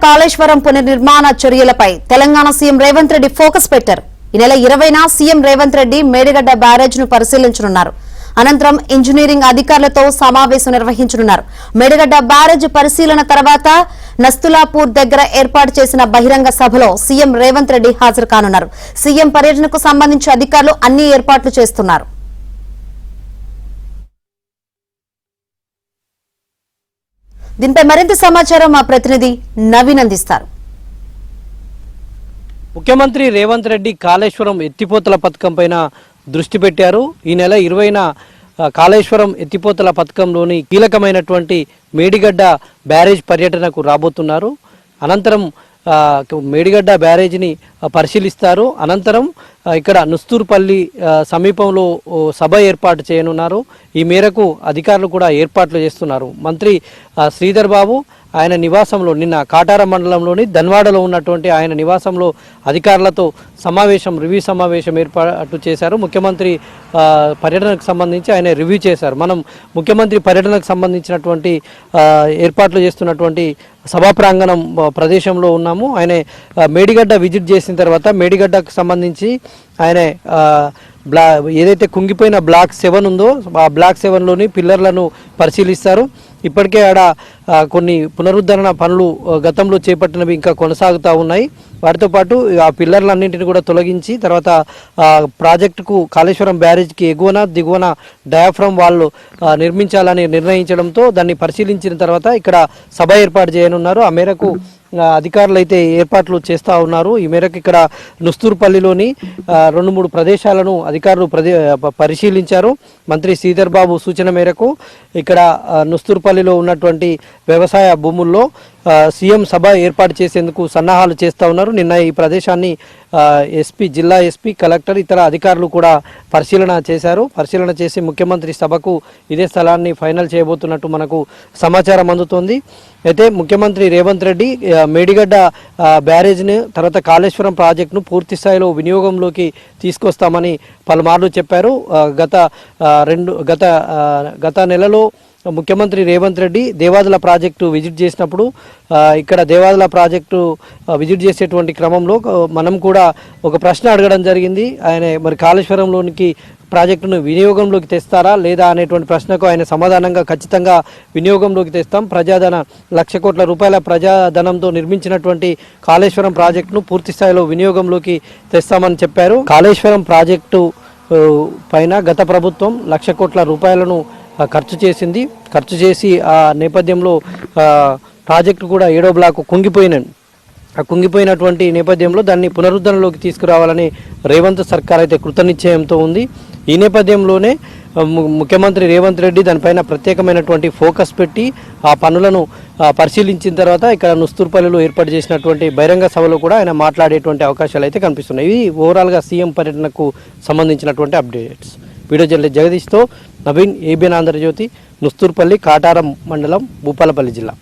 కాళేశ్వరం పునర్నిర్మాణ చర్యలపై Telangana CM Revanth Reddy focus పెట్టారు. ఈ నెల 20న సీఎం రేవంత్ రెడ్డి మేడిగడ్డ బ్యారేజ్ ను పరిశీలించనున్నారు. అనంతరం ఇంజనీరింగ్ అధికారులతో సమావేశం నిర్వహించనున్నారు. మేడిగడ్డ బ్యారేజ్ పరిశీలన తర్వాత నస్తులాపూర్ దగ్గర ఏర్పాటు చేసిన బహిరంగ సభలో సీఎం రేవంత్ రెడ్డి హాజరు కానున్నారు. సీఎం పర్యటనకు సంబంధించి అధికారులు అన్ని ఏర్పాట్లు చేస్తున్నారు. దీనిపై మరింత సమాచారం మా ప్రతినిధి నవీన్ అందిస్తారు. ముఖ్యమంత్రి రేవంత్ రెడ్డి కాళేశ్వరం ఎత్తిపోతల పథకం పైన దృష్టి పెట్టారు. ఈ నెల 20న కాళేశ్వరం ఎత్తిపోతల పథకంలోని కీలకమైనటువంటి మేడిగడ్డ బ్యారేజ్ పర్యటనకు రాబోతున్నారు. అనంతరం మేడిగడ్డ బ్యారేజ్ని పరిశీలిస్తారు. అనంతరం ఇక్కడ నుస్తూర్పల్లి సమీపంలో సభ ఏర్పాటు చేయనున్నారు. ఈ మేరకు అధికారులు కూడా ఏర్పాట్లు చేస్తున్నారు. మంత్రి శ్రీధర్ బాబు ఆయన నివాసంలో నిన్న కాటార మండలంలోని ధన్వాడలో ఉన్నటువంటి ఆయన నివాసంలో అధికారులతో రివ్యూ సమావేశం ఏర్పాటు చేశారు. ముఖ్యమంత్రి పర్యటనకు సంబంధించి ఆయన రివ్యూ చేశారు. మనం ముఖ్యమంత్రి పర్యటనకు సంబంధించినటువంటి ఏర్పాట్లు చేస్తున్నటువంటి సభా ప్రాంగణం ప్రదేశంలో ఉన్నాము. ఆయన మేడిగడ్డ విజిట్ చేసిన తర్వాత మేడిగడ్డకు సంబంధించి ఆయన ఏదైతే కుంగిపోయిన బ్లాక్ 7 ఉందో ఆ బ్లాక్ 7లోని పిల్లర్లను పరిశీలిస్తారు. ఇప్పటికే ఆడ కొన్ని పునరుద్ధరణ పనులు గతంలో చేపట్టినవి ఇంకా కొనసాగుతూ ఉన్నాయి. వాటితో పాటు ఆ పిల్లర్లన్నింటినీ కూడా తొలగించి తర్వాత ప్రాజెక్టుకు కాళేశ్వరం బ్యారేజ్కి ఎగువన దిగువన డయాఫ్రమ్ వాళ్ళు నిర్మించాలని నిర్ణయించడంతో దాన్ని పరిశీలించిన తర్వాత ఇక్కడ సభ ఏర్పాటు చేయనున్నారు. ఆ మేరకు అధికారులు అయితే ఏర్పాట్లు చేస్తూ ఉన్నారు. ఈ మేరకు ఇక్కడ నుస్తూర్పల్లిలోని 2-3 ప్రదేశాలను అధికారులు పరిశీలించారు. మంత్రి శ్రీధర్ బాబు సూచన మేరకు ఇక్కడ నుస్తూర్పల్లిలో ఉన్నటువంటి వ్యవసాయ భూముల్లో సీఎం సభ ఏర్పాటు చేసేందుకు సన్నాహాలు చేస్తూ ఉన్నారు. నిన్న ఈ ప్రదేశాన్ని జిల్లా ఎస్పీ కలెక్టర్ ఇతర అధికారులు కూడా పరిశీలన చేశారు. పరిశీలన చేసి ముఖ్యమంత్రి సభకు ఇదే స్థలాన్ని ఫైనల్ చేయబోతున్నట్టు మనకు సమాచారం అందుతోంది. అయితే ముఖ్యమంత్రి రేవంత్ రెడ్డి మేడిగడ్డ బ్యారేజ్ను తర్వాత కాళేశ్వరం ప్రాజెక్టును పూర్తి స్థాయిలో వినియోగంలోకి తీసుకొస్తామని పలుమార్లు చెప్పారు. గత నెలలో ముఖ్యమంత్రి రేవంత్ రెడ్డి దేవాదుల ప్రాజెక్టు విజిట్ చేసినప్పుడు ఇక్కడ దేవాదుల ప్రాజెక్టు విజిట్ చేసేటువంటి క్రమంలో మనం కూడా ఒక ప్రశ్న అడగడం జరిగింది. ఆయన మరి కాళేశ్వరంలోనికి ప్రాజెక్టును వినియోగంలోకి తెస్తారా లేదా అనేటువంటి ప్రశ్నకు ఆయన సమాధానంగా ఖచ్చితంగా వినియోగంలోకి తెస్తాం, ప్రజాధన 1,00,00,000 కోట్ల రూపాయల ప్రజాధనంతో నిర్మించినటువంటి కాళేశ్వరం ప్రాజెక్టును పూర్తి స్థాయిలో వినియోగంలోకి తెస్తామని చెప్పారు. కాళేశ్వరం ప్రాజెక్టు పైన గత ప్రభుత్వం 1,00,00,000 కోట్ల రూపాయలను ఖర్చు చేసి ఆ నేపథ్యంలో ప్రాజెక్టు కూడా 7వ బ్లాక్ కుంగిపోయినటువంటి నేపథ్యంలో దాన్ని పునరుద్ధరణలోకి తీసుకురావాలని రేవంత్ సర్కార్ అయితే కృతనిశ్చయంతో ఉంది. ఈ నేపథ్యంలోనే ముఖ్యమంత్రి రేవంత్ రెడ్డి దానిపైన ప్రత్యేకమైనటువంటి ఫోకస్ పెట్టి ఆ పనులను పరిశీలించిన తర్వాత ఇక్కడ నుస్తూర్పల్లిలో ఏర్పాటు చేసినటువంటి బహిరంగ సభలో కూడా ఆయన మాట్లాడేటువంటి అవకాశాలు అయితే కనిపిస్తున్నాయి. ఇవి ఓవరాల్గా సీఎం పర్యటనకు సంబంధించినటువంటి అప్డేట్స్. వీడియో జర్నలిస్ట్ జగదీష్తో నవీన్, ఏబిఎన్ ఆంధ్రజ్యోతి, నుస్తూర్పల్లి, కాటారం మండలం, భూపాలపల్లి జిల్లా.